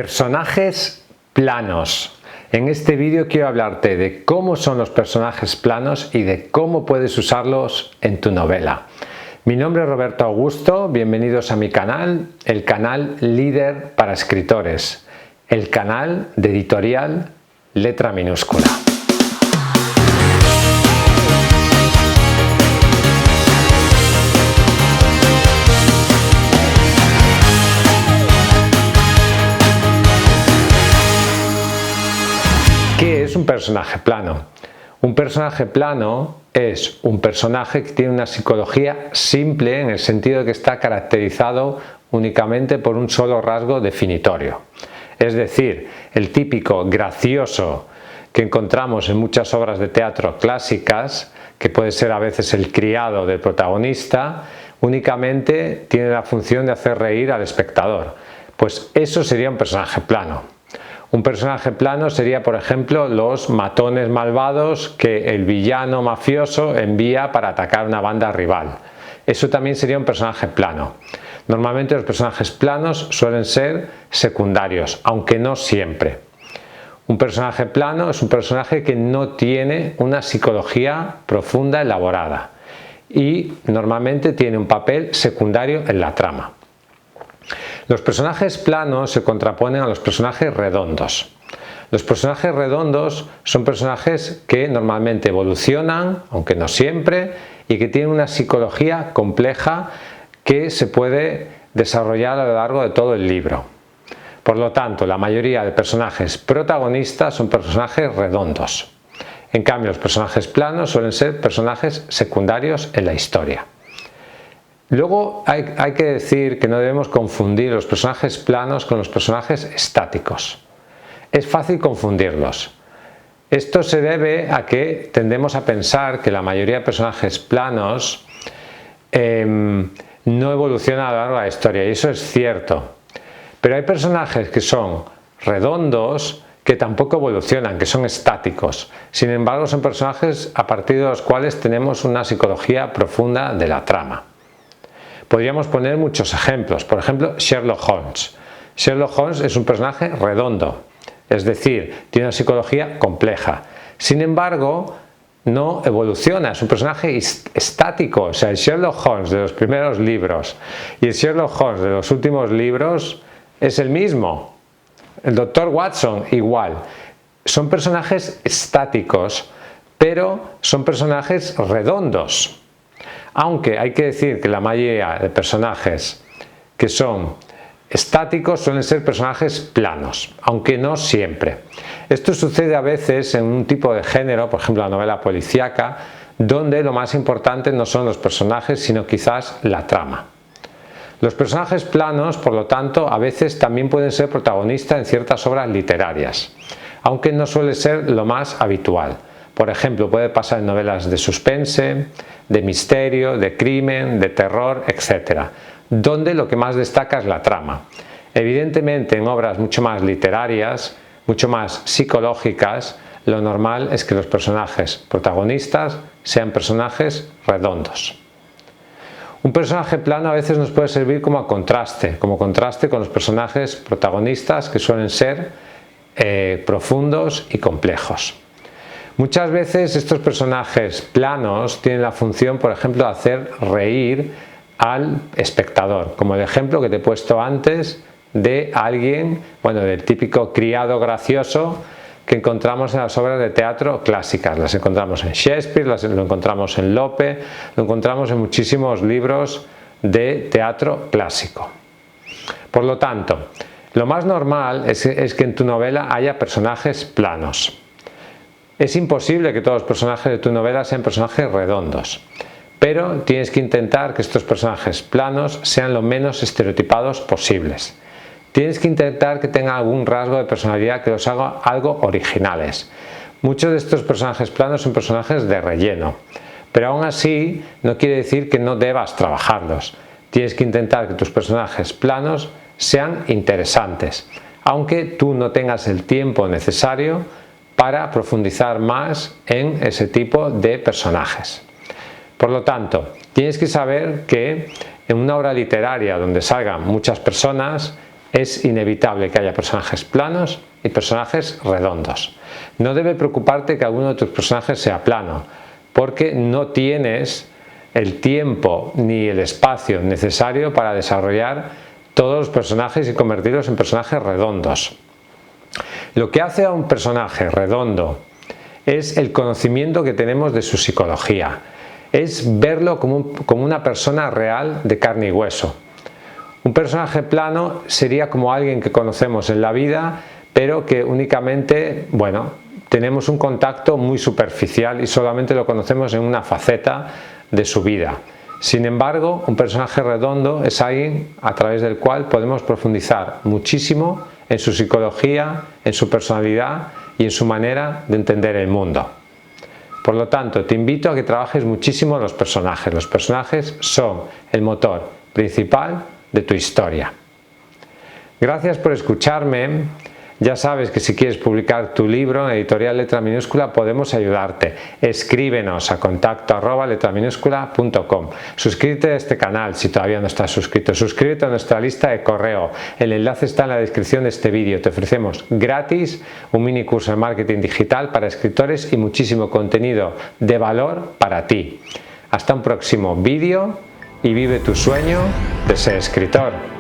Personajes planos. En este vídeo quiero hablarte de cómo son los personajes planos y de cómo puedes usarlos en tu novela. Mi nombre es Roberto Augusto, bienvenidos a mi canal, el canal líder para escritores, el canal de editorial Letra Minúscula. ¿Qué es un personaje plano? Un personaje plano es un personaje que tiene una psicología simple en el sentido de que está caracterizado únicamente por un solo rasgo definitorio. Es decir, el típico gracioso que encontramos en muchas obras de teatro clásicas, que puede ser a veces el criado del protagonista, únicamente tiene la función de hacer reír al espectador. Pues eso sería un personaje plano. Un personaje plano sería, por ejemplo, los matones malvados que el villano mafioso envía para atacar una banda rival. Eso también sería un personaje plano. Normalmente los personajes planos suelen ser secundarios, aunque no siempre. Un personaje plano es un personaje que no tiene una psicología profunda elaborada y normalmente tiene un papel secundario en la trama. Los personajes planos se contraponen a los personajes redondos. Los personajes redondos son personajes que normalmente evolucionan, aunque no siempre, y que tienen una psicología compleja que se puede desarrollar a lo largo de todo el libro. Por lo tanto, la mayoría de personajes protagonistas son personajes redondos. En cambio, los personajes planos suelen ser personajes secundarios en la historia. Luego hay que decir que no debemos confundir los personajes planos con los personajes estáticos. Es fácil confundirlos. Esto se debe a que tendemos a pensar que la mayoría de personajes planos no evolucionan a lo largo de la historia, y eso es cierto. Pero hay personajes que son redondos que tampoco evolucionan, que son estáticos. Sin embargo, son personajes a partir de los cuales tenemos una psicología profunda de la trama. Podríamos poner muchos ejemplos, por ejemplo Sherlock Holmes. Sherlock Holmes es un personaje redondo, es decir, tiene una psicología compleja. Sin embargo, no evoluciona, es un personaje estático. O sea, el Sherlock Holmes de los primeros libros y el Sherlock Holmes de los últimos libros es el mismo. El Dr. Watson igual. Son personajes estáticos, pero son personajes redondos. Aunque hay que decir que la mayoría de personajes que son estáticos suelen ser personajes planos, aunque no siempre. Esto sucede a veces en un tipo de género, por ejemplo la novela policíaca, donde lo más importante no son los personajes, sino quizás la trama. Los personajes planos, por lo tanto, a veces también pueden ser protagonistas en ciertas obras literarias, aunque no suele ser lo más habitual. Por ejemplo, puede pasar en novelas de suspense, de misterio, de crimen, de terror, etc., donde lo que más destaca es la trama. Evidentemente, en obras mucho más literarias, mucho más psicológicas, lo normal es que los personajes protagonistas sean personajes redondos. Un personaje plano a veces nos puede servir como contraste con los personajes protagonistas que suelen ser profundos y complejos. Muchas veces estos personajes planos tienen la función, por ejemplo, de hacer reír al espectador, como el ejemplo que te he puesto antes de alguien, del típico criado gracioso que encontramos en las obras de teatro clásicas. Las encontramos en Shakespeare, lo encontramos en Lope, lo encontramos en muchísimos libros de teatro clásico. Por lo tanto, lo más normal es que en tu novela haya personajes planos. Es imposible que todos los personajes de tu novela sean personajes redondos, pero tienes que intentar que estos personajes planos sean lo menos estereotipados posibles. Tienes que intentar que tengan algún rasgo de personalidad que los haga algo originales. Muchos de estos personajes planos son personajes de relleno, pero aún así no quiere decir que no debas trabajarlos. Tienes que intentar que tus personajes planos sean interesantes, aunque tú no tengas el tiempo necesario para profundizar más en ese tipo de personajes. Por lo tanto, tienes que saber que en una obra literaria donde salgan muchas personas, Es inevitable que haya personajes planos y personajes redondos. No debe preocuparte que alguno de tus personajes sea plano, porque no tienes el tiempo ni el espacio necesario para desarrollar todos los personajes y convertirlos en personajes redondos. Lo que hace a un personaje redondo es el conocimiento que tenemos de su psicología, es verlo como una persona real de carne y hueso. Un personaje plano sería como alguien que conocemos en la vida, pero que únicamente, tenemos un contacto muy superficial y solamente lo conocemos en una faceta de su vida. Sin embargo, un personaje redondo es alguien a través del cual podemos profundizar muchísimo en su psicología, en su personalidad y en su manera de entender el mundo. Por lo tanto, te invito a que trabajes muchísimo los personajes. Los personajes son el motor principal de tu historia. Gracias por escucharme. Ya sabes que si quieres publicar tu libro en Editorial Letra Minúscula podemos ayudarte. Escríbenos a contacto@letraminuscula.com. Suscríbete a este canal si todavía no estás suscrito. Suscríbete a nuestra lista de correo. El enlace está en la descripción de este vídeo. Te ofrecemos gratis un mini curso de marketing digital para escritores y muchísimo contenido de valor para ti. Hasta un próximo vídeo y vive tu sueño de ser escritor.